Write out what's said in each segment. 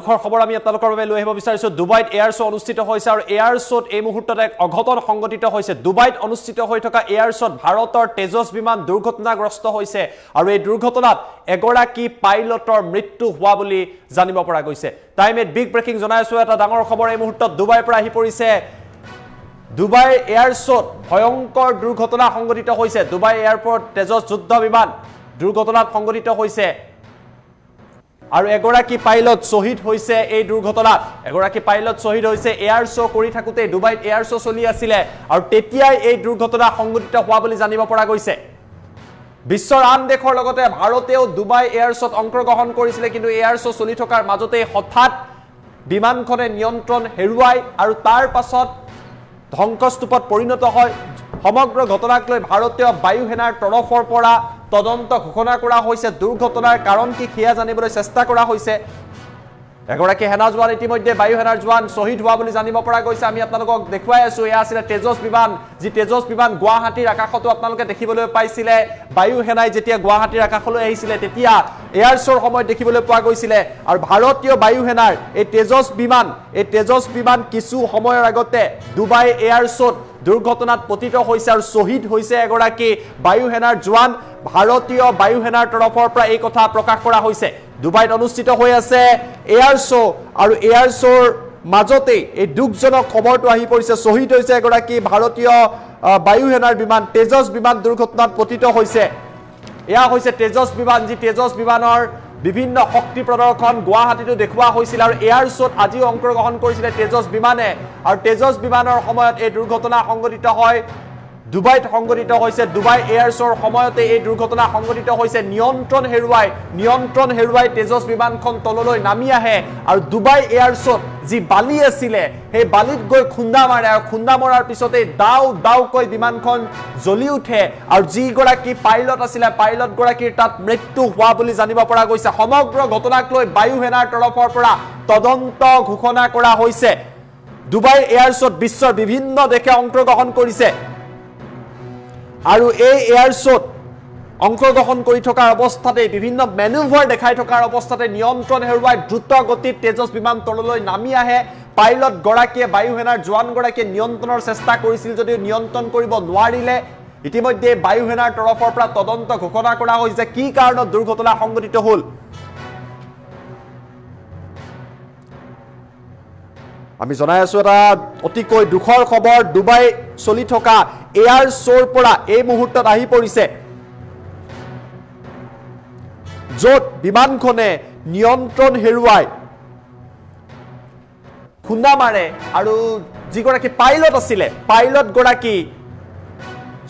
খবৰ আমি আপোনালোকৰ বাবে লৈ আহিব বিচাৰিছো দুবাইত এয়াৰ শ্ব অনুষ্ঠিত হৈছে আৰু এয়াৰ শ্বত এই মুহূৰ্তত এক অঘটন সংঘটিত হৈছে দুবাইত অনুষ্ঠিত হৈ থকা এয়াৰ শ্বত ভাৰতৰ তেজস বিমান দুৰ্ঘটনাগ্ৰস্ত হৈছে আৰু এই দুৰ্ঘটনাত এগৰাকী পাইলটৰ মৃত্যু হোৱা বুলি জানিব পৰা গৈছে টাইমত বিগ ব্ৰেকিং জনাইছো এটা ডাঙৰ খবৰ এই মুহূৰ্তত দুবাইৰ পৰা আহি পৰিছে দুবাই এয়াৰ শ্বত ভয়ংকৰ দুৰ্ঘটনা সংঘটিত হৈছে দুবাই এয়াৰপোৰ্ট তেজস যুদ্ধ বিমান দুৰ্ঘটনাত সংঘটিত হৈছে আৰু এগৰাকী পাইলট শহীদ হৈছে এই দুৰ্ঘটনাত এগৰাকী পাইলট শহীদ হৈছে এয়াৰ শ্ব কৰি থাকুতে দুবাইত এয়াৰ শ্ব চলি আছিল আৰু তেতিয়াই এই দুৰ্ঘটনা সংঘটিত হোৱা বুলি জানিব পৰা গৈছে বিশ্বৰ আন দেশৰ লগতে ভাৰতেও দুবাই এয়াৰ শ্বত অংশগ্ৰহণ কৰিছিল কিন্তু এয়াৰ শ্ব চলি থকাৰ মাজতে হঠাৎ বিমানখনে নিয়ন্ত্ৰণ হেৰুৱাই আৰু তাৰ পাছত ধ্বংসস্তূপত পৰিণত হয় সমগ্ৰ ঘটনাক লৈ ভাৰতীয় বায়ু সেনাৰ তৰফৰ পৰা তদন্ত ঘোষণা কৰা হৈছে দুৰ্ঘটনাৰ কাৰণ কি কিয়া জানিবলৈ চেষ্টা কৰা হৈছে এগৰাকী সেনা জোৱান ইতিমধ্যে বায়ু সেনাৰ জোৱান শহীদ হোৱা বুলি জানিব পৰা গৈছে আমি আপোনালোকক দেখুৱাই আছো এয়া আছিল তেজস বিমান যি তেজস বিমান গুৱাহাটীৰ আকাশতো আপোনালোকে দেখিবলৈ পাইছিল বায়ু সেনাই যেতিয়া গুৱাহাটীৰ আকাশলৈ আহিছিল তেতিয়া এয়াৰ শ্বৰ সময়ত দেখিবলৈ পোৱা গৈছিল আৰু ভাৰতীয় বায়ু সেনাৰ এই তেজস বিমান কিছু সময়ৰ আগতে দুবাই এয়াৰ শ্বত দুৰ্ঘটনাত পতিত হৈছে আৰু শহীদ হৈছে এগৰাকী বায়ু সেনাৰ জোৱান ভাৰতীয় বায়ু সেনাৰ তৰফৰ পৰা এই কথা প্ৰকাশ কৰা হৈছে দুবাইত অনুষ্ঠিত হৈ আছে এয়াৰ শ্ব আৰু এয়াৰ শ্বৰ মাজতে এই দুখজনক খবৰটো আহি পৰিছে শহীদ হৈছে এগৰাকী ভাৰতীয় বায়ু সেনাৰ বিমান তেজস বিমান দুৰ্ঘটনাত পতিত হৈছে এয়া হৈছে তেজস বিমান যি তেজস বিমানৰ বিভিন্ন শক্তি প্ৰদৰ্শন গুৱাহাটীটো দেখুৱা হৈছিল আৰু এয়াৰ শ্বত আজি অংশগ্ৰহণ কৰিছিল তেজস বিমানে আৰু তেজস বিমানৰ সময়ত এই দুৰ্ঘটনা সংঘটিত হয় দুবাইত সংঘটিত হৈছে দুবাই এয়াৰ শ্বৰ সময়তে এই দুৰ্ঘটনা সংঘটিত হৈছে নিয়ন্ত্ৰণ হেৰুৱাই তেজস বিমানখন তললৈ নামি আহে আৰু দুবাই এয়াৰ শ্বত যি বালি আছিল সেই বালিত গৈ খুন্দা মাৰে আৰু খুন্দা মৰাৰ পিছতে দাউকৈ বিমানখন জ্বলি উঠে আৰু যি গৰাকী পাইলট আছিল পাইলট গৰাকীৰ তাত মৃত্যু হোৱা বুলি জানিব পৰা গৈছে সমগ্ৰ ঘটনাক লৈ বায়ু সেনাৰ তৰফৰ পৰা তদন্ত ঘোষণা কৰা হৈছে দুবাই এয়াৰ শ্বত বিশ্বৰ বিভিন্ন দেশে অংশগ্ৰহণ কৰিছে আৰু এই এয়াৰ শ্বত অংশগ্ৰহণ কৰি থকাৰ অৱস্থাতে বিভিন্ন মেনুভাৰ দেখাই থকাৰ অৱস্থাতে নিয়ন্ত্ৰণ হেৰুৱাই দ্ৰুত গতিত তেজস বিমান তললৈ নামি আহে পাইলট গৰাকীয়ে বায়ু সেনাৰ জোৱান গৰাকীয়ে নিয়ন্ত্ৰণৰ চেষ্টা কৰিছিল যদিও নিয়ন্ত্ৰণ কৰিব নোৱাৰিলে ইতিমধ্যে বায়ু সেনাৰ তৰফৰ পৰা তদন্ত ঘোষণা কৰা হৈছে কি কাৰণত দুৰ্ঘটনা সংঘটিত হ'ল আমি জনাই আছো এটা অতিকৈ দুখৰ খবৰ দুবাই চলি থকা এয়াৰ শ্বৰ পৰা এই মুহূৰ্তত আহি পৰিছে য'ত বিমানখনে নিয়ন্ত্ৰণ হেৰুৱাই খুন্দা মাৰে আৰু যিগৰাকী পাইলট আছিলে পাইলট গৰাকী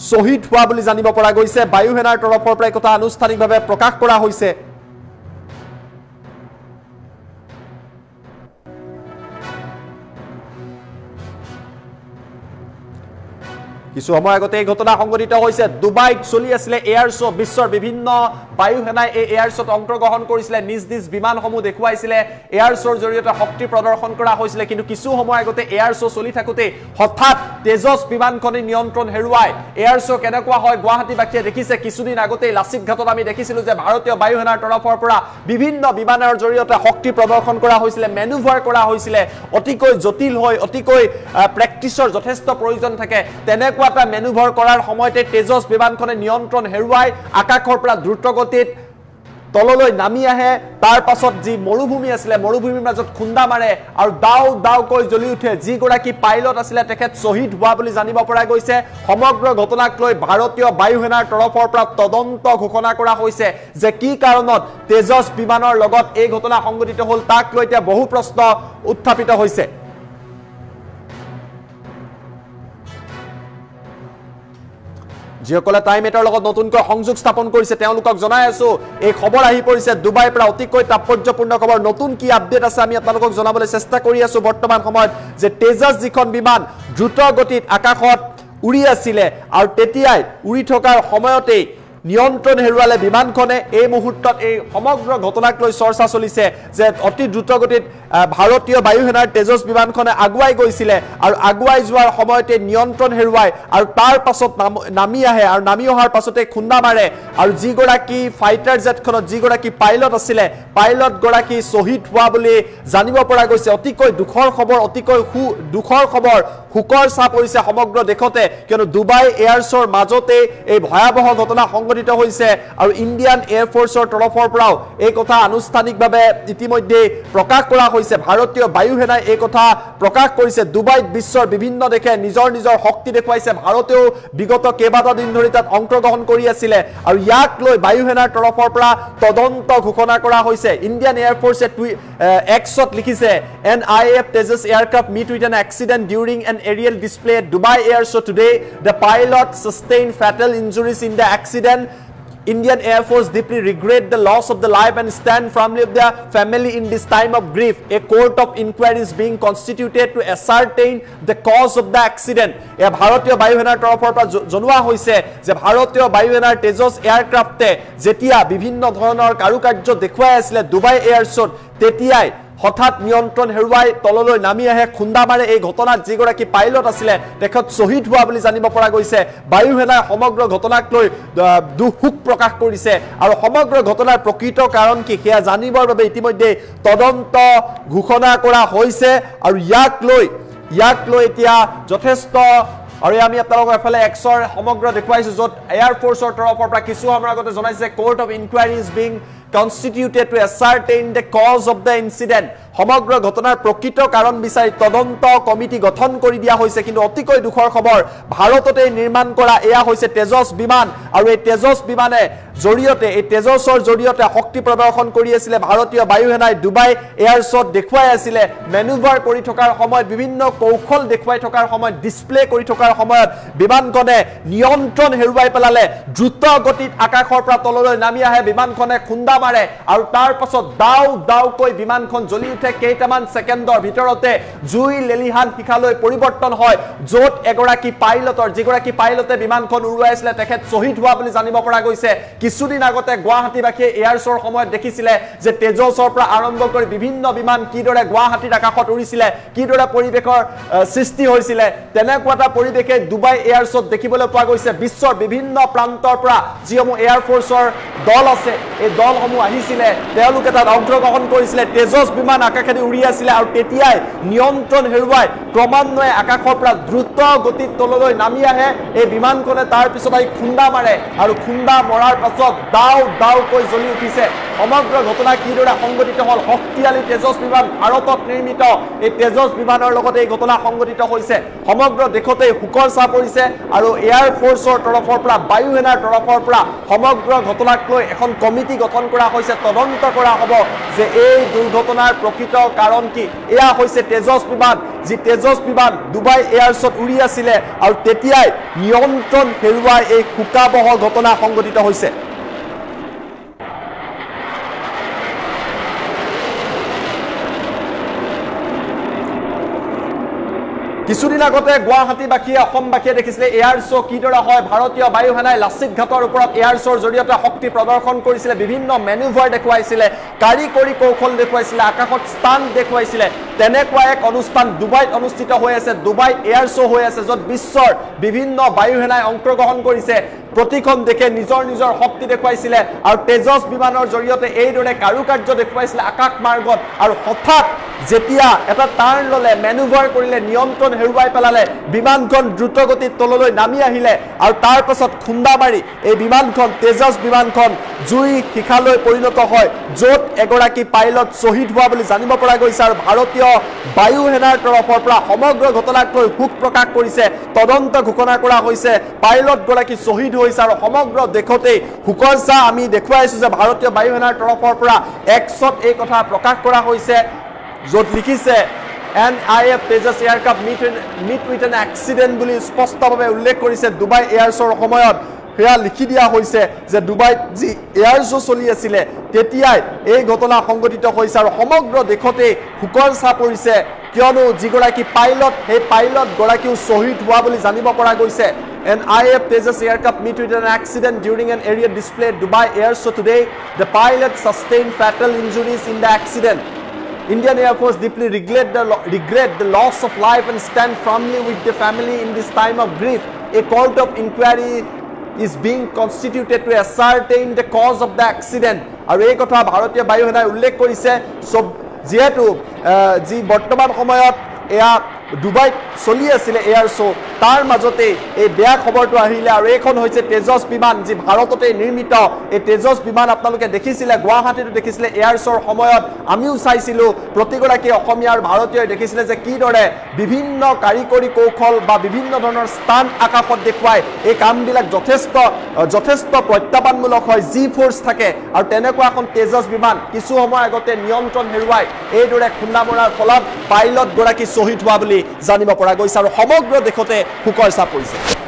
শহীদ হোৱা বুলি জানিব পৰা গৈছে বায়ু সেনাৰ তৰফৰ পৰা কথা আনুষ্ঠানিকভাৱে প্ৰকাশ কৰা হৈছে কিছু সময় আগতে এই ঘটনা সংঘটিত হৈছে দুবাইত চলি আছিল এয়াৰ শ্ব বিশ্বৰ বিভিন্ন বায়ু সেনাই এই এয়াৰ শ্বত অংশগ্ৰহণ কৰিছিল নিজ বিমানসমূহ দেখুৱাইছিল এয়াৰ শ্বৰ জৰিয়তে শক্তি প্ৰদৰ্শন কৰা হৈছিল কিন্তু কিছু সময় আগতে এয়াৰ শ্ব চলি থাকুতে হঠাৎ তেজস বিমানখনে নিয়ন্ত্ৰণ হেৰুৱাই এয়াৰ শ্ব কেনেকুৱা হয় গুৱাহাটীবাসীয়ে দেখিছে কিছুদিন আগতে লাচিত ঘাটত আমি দেখিছিলো যে ভাৰতীয় বায়ু সেনাৰ তৰফৰ পৰা বিভিন্ন বিমানৰ জৰিয়তে শক্তি প্ৰদৰ্শন কৰা হৈছিল মেনুভাৰ কৰা হৈছিল অতিকৈ জটিল হৈ অতিকৈ প্ৰেক্টিছৰ যথেষ্ট প্ৰয়োজন থাকে তেনেকুৱা এটা মেনুভাৰ কৰাৰ সময়তে তেজস বিমানখনে নিয়ন্ত্ৰণ হেৰুৱাই আকাশৰ পৰা দ্ৰুত গতিত তললৈ নামি আহে তাৰ পাছত যি মৰুভূমি আছিল মৰুভূমিৰ মাজত খুন্দা মাৰে আৰু দাউকৈ জ্বলি উঠে যি গৰাকী পাইলট আছিল তেখেত শহীদ হোৱা বুলি জানিব পৰা গৈছে সমগ্ৰ ঘটনাক লৈ ভাৰতীয় বায়ু সেনাৰ তৰফৰ পৰা তদন্ত ঘোষণা কৰা হৈছে যে কি কাৰণত তেজস বিমানৰ লগত এই ঘটনা সংঘটিত হ'ল তাক লৈ এতিয়া বহু প্ৰশ্ন উত্থাপিত হৈছে যিসকলে টাইম এটাৰ লগত নতুনকৈ সংযোগ স্থাপন কৰিছে তেওঁলোকক জনাই আছো এই খবৰ আহি পৰিছে দুবাইৰ পৰা অতিকৈ তাৎপৰ্যপূৰ্ণ খবৰ নতুন কি আপডেট আছে আমি আপোনালোকক জনাবলৈ চেষ্টা কৰি আছো বৰ্তমান সময়ত যে তেজস যিখন বিমান দ্ৰুত গতিত আকাশত উৰি আছিল আৰু তেতিয়াই উৰি থকাৰ সময়তে নিয়ন্ত্ৰণ হেৰুৱালে বিমানখনে এই মুহূৰ্তত এই সমগ্ৰ ঘটনাক লৈ চৰ্চা চলিছে যে অতি দ্ৰুতগতিত ভাৰতীয় বায়ুসেনাৰ তেজস বিমানখনে আগুৱাই গৈছিলে আৰু আগুৱাই যোৱাৰ সময়তে নিয়ন্ত্ৰণ হেৰুৱাই আৰু তাৰ পাছত নামি আহে আৰু নামি অহাৰ পাছতে খুন্দা মাৰে আৰু যিগৰাকী ফাইটাৰ জেটখনত যিগৰাকী পাইলট আছিলে পাইলট গৰাকী শ্বহীদ হোৱা বুলি জানিব পৰা গৈছে অতিকৈ দুখৰ খবৰ অতিকৈ দুখৰ খবৰ হুকৰ চাপ পৰিছে সমগ্ৰ দেশতে কিয়নো ডুবাই এয়াৰছৰ মাজতে এই ভয়াবহ ঘটনা সংঘটিত হৈছে আৰু ইণ্ডিয়ান এয়াৰ ফ'ৰ্চৰ তৰফৰ পৰাও এই কথা আনুষ্ঠানিকভাৱে ইতিমধ্যে প্ৰকাশ কৰা হৈছে ভাৰতীয় বায়ুসেনাই এই কথা প্ৰকাশ কৰিছে ডুবাইত বিশ্বৰ বিভিন্ন দেশে নিজৰ নিজৰ শক্তি দেখুৱাইছে ভাৰতেও বিগত কেইবাটা দিন ধৰি তাত অংশগ্ৰহণ কৰি আছিল আৰু ইয়াক লৈ বায়ুসেনাৰ তৰফৰ পৰা তদন্ত ঘোষণা কৰা হৈছে ইণ্ডিয়ান এয়াৰ ফ'ৰ্চে এক্সত লিখিছে NIAF Tejas aircraft meet with an accident during an aerial display at Dubai Air Show today. The pilot sustained fatal injuries in the accident. Indian Air Force deeply regret the loss of the life and stand firmly with the family in this time of grief. A court of inquiry is being constituted to ascertain the cause of the accident. A Bharatiya Bayusenar torofar পৰা জনোৱা হৈছে যে ভাৰতীয় বায়ুসেনাৰ তেজস এয়াৰক্ৰাফ্টে যেতিয়া বিভিন্ন ধৰণৰ কাৰুকাৰ্য দেখুৱাই আছিল ডুবাই এয়াৰ শ্ব'ত তেতিয়াই হঠাৎ নিয়ন্ত্ৰণ হেৰুৱাই তললৈ নামি আহে খুন্দা মাৰে এই ঘটনাত যিগৰাকী পাইলট আছিলে তেখেত শ্বহীদ হোৱা বুলি জানিব পৰা গৈছে বায়ুসেনাই সমগ্ৰ ঘটনাক লৈ দুখ প্ৰকাশ কৰিছে আৰু সমগ্ৰ ঘটনাৰ প্ৰকৃত কাৰণ কি সেয়া জানিবৰ বাবে ইতিমধ্যে তদন্ত ঘোষণা কৰা হৈছে আৰু ইয়াক লৈ এতিয়া যথেষ্ট আৰু আমি আপোনালোকক এফালে এক্সৰ সমগ্ৰ দেখুৱাইছো য'ত এয়াৰ ফ'ৰ্চৰ তৰফৰ পৰা কিছু সময়ৰ আগতে জনাইছে court of enquiry is being constituted to ascertain the cause of the incident. সমগ্ৰ ঘটনাৰ প্ৰকৃত কাৰণ বিচাৰি তদন্ত কমিটি গঠন কৰি দিয়া হৈছে কিন্তু অতিকৈ দুখৰ খবৰ ভাৰততে নিৰ্মাণ কৰা এয়া হৈছে তেজস বিমান আৰু এই তেজস বিমানে জৰিয়তে এই তেজসৰ জৰিয়তে শক্তি প্ৰদৰ্শন কৰি আছিল ভাৰতীয় বায়ুসেনাই ডুবাই এয়াৰ শ্ব'ত দেখুৱাই আছিল মেনুভাৰ কৰি থকাৰ সময়ত বিভিন্ন কৌশল দেখুৱাই থকাৰ সময়ত ডিসপ্লে কৰি থকাৰ সময়ত বিমানখনে নিয়ন্ত্ৰণ হেৰুৱাই পেলালে দ্ৰুত গতিত আকাশৰ পৰা তললৈ নামি আহে বিমানখনে খুন্দা মাৰে আৰু তাৰ পাছত দাউকৈ বিমানখন জ্বলি উঠে কেইটামান সেকেন্ডৰ ভিতৰতে জুই লেলিহান শিখালৈ পৰিৱৰ্তন হয় য'ত এগৰাকী পাইলটৰ যিগৰাকী পাইলটে বিমানখন উৰুৱাইছিল তেখেত শ্বহীদ হোৱা বুলি জানিব পৰা গৈছে কিছুদিন আগতে গুৱাহাটীবাসীয়ে এয়াৰছৰ সময়ত দেখিছিলে যে তেজসৰ পৰা আৰম্ভ কৰি বিভিন্ন বিমান কিদৰে গুৱাহাটীৰ আকাশত উৰিছিল কিদৰে পৰিৱেশৰ সৃষ্টি হৈছিল তেনেকুৱা এটা পৰিৱেশে ডুবাই এয়াৰছত দেখিবলৈ পোৱা গৈছে বিশ্বৰ বিভিন্ন প্ৰান্তৰ পৰা যিসমূহ এয়াৰ ফ'ৰ্চৰ দল আছে এই দলসমূহ আহিছিল তেওঁলোকে তাত অংশগ্ৰহণ কৰিছিল তেজস বিমান আকাশেদি উৰি আছিল আৰু তেতিয়াই নিয়ন্ত্ৰণ হেৰুৱাই ক্ৰমান্বয়ে আকাশৰ পৰা দ্ৰুত গতিত তললৈ নামি আহে এই বিমানখনে তাৰ পিছত আহি খুন্দা মাৰে আৰু খুন্দা মৰাৰ পাছত দাউকৈ জ্বলি উঠিছে সমগ্ৰ ঘটনা কিদৰে সংঘটিত হল শক্তিশালী তেজস বিমান ভাৰতত নিৰ্মিত এই তেজস বিমানৰ লগত এই ঘটনা সংঘটিত হৈছে সমগ্ৰ দেশতে হুকৰ চাপ পৰিছে আৰু এয়াৰ ফ'ৰ্চৰ তৰফৰ পৰা বায়ুসেনাৰ তৰফৰ পৰা সমগ্ৰ ঘটনাক লৈ এখন কমিটি গঠন কৰা হৈছে তদন্ত কৰা হ'ব যে এই দুৰ্ঘটনাৰ প্ৰকৃত কাৰণ কি এয়া হৈছে তেজস বিমান যি তেজস বিমান ডুবাই এয়াৰছত উৰি আছিল আৰু তেতিয়াই নিয়ন্ত্ৰণ হেৰুৱাই এই হুকাবহ ঘটনা সংঘটিত হৈছে কিছুদিন আগতে গুৱাহাটীবাসীয়ে অসমবাসীয়ে দেখিছিলে এয়াৰ শ্বো কিদৰে হয় ভাৰতীয় বায়ুসেনাই লাচিত ঘাটৰ ওপৰত এয়াৰ শ্ব'ৰ জৰিয়তে শক্তি প্ৰদৰ্শন কৰিছিল বিভিন্ন মেনুভাৰ দেখুৱাইছিল কাৰিকৰী কৌশল দেখুৱাইছিল আকাশত ষ্টাণ্ট দেখুৱাইছিল তেনেকুৱা এক অনুষ্ঠান ডুবাইত অনুষ্ঠিত হৈ আছে ডুবাই এয়াৰ শ্বো হৈ আছে য'ত বিশ্বৰ বিভিন্ন বায়ুসেনাই অংশগ্ৰহণ কৰিছে প্ৰতিখন দেশে নিজৰ শক্তি দেখুৱাইছিল আৰু তেজস বিমানৰ জৰিয়তে এইদৰে কাৰুকাৰ্য দেখুৱাইছিল আকাশ মাৰ্গত আৰু হঠাৎ যেতিয়া এটা টাৰ্ণ ললে মেনুভাৰ কৰিলে নিয়ন্ত্ৰণ হেৰুৱাই পেলালে বিমানখন দ্ৰুত গতিত তললৈ নামি আহিলে আৰু তাৰ পাছত খুন্দা মাৰি এই বিমানখন তেজস বিমানখন জুই শিখালৈ পৰিণত হয় য'ত এগৰাকী পাইলট শ্বহীদ হোৱা বুলি জানিব পৰা গৈছে আৰু ভাৰতীয় বায়ুসেনাৰ তৰফৰ পৰা সমগ্ৰ ঘটনাক লৈ শোক প্ৰকাশ কৰিছে তদন্ত ঘোষণা কৰা হৈছে পাইলট গৰাকী শ্বহীদ হৈছে আৰু সমগ্ৰ দেশতে শোকৰ ছাঁ আমি দেখুৱাইছো যে ভাৰতীয় বায়ুসেনাৰ তৰফৰ পৰা এক্সত এই কথা প্ৰকাশ কৰা হৈছে য'ত লিখিছে NIAF Tejas aircraft meet with an accident বুলি স্পষ্টভাৱে উল্লেখ কৰিছে ডুবাই এয়াৰছৰ সময়ত হেয়া লিখি দিয়া হৈছে যে ডুবাইত যি এয়াৰ শ্বো চলি আছিল তেতিয়াই এই ঘটনা সংঘটিত হৈছে আৰু সমগ্ৰ দেশতে হুকৰ ছাঁ পৰিছে কিয়নো যিগৰাকী পাইলট সেই পাইলট গৰাকীও শ্বহীদ হোৱা বুলি জানিব পৰা গৈছে an IAF Tejas aircraft met with an accident during an area display at Dubai Air Show today. The pilot sustained fatal injuries in the accident. Indian Air Force deeply regret the loss of life and stand firmly with the family in this time of grief. A court of inquiry is being constituted to ascertain the cause of the accident. আৰু এই কথা ভাৰতীয় বায়ু সেনাই উল্লেখ কৰিছে যেহেতু যি বৰ্তমান সময়ত এয়া ডুবাইত চলি আছিল এয়াৰ শো তাৰ মাজতে এই বেয়া খবৰটো আহিলে আৰু এইখন হৈছে তেজস বিমান যি ভাৰততে নিৰ্মিত এই তেজস বিমান আপোনালোকে দেখিছিলে গুৱাহাটীত দেখিছিলে এয়াৰ শোৰ সময়ত আমিও চাইছিলো প্ৰতিগৰাকী অসমীয়া আৰু ভাৰতীয় দেখিছিলে যে কিদৰে বিভিন্ন কাৰিকৰী কৌশল বা বিভিন্ন ধৰণৰ স্থান আকাশত দেখুৱাই এই কামবিলাক যথেষ্ট প্ৰত্যাহ্বানমূলক হয় জি ফ'ৰ্চ থাকে আৰু তেনেকুৱা এখন তেজস বিমান কিছু সময় আগতে নিয়ন্ত্ৰণ হেৰুৱাই এইদৰে খুন্দা মৰাৰ ফলত পাইলট গৰাকী শ্বহীদ হোৱা বুলি জানিব পৰা গৈছে আৰু সমগ্ৰ দেশতে শোকৰ ছাপ পৰিছে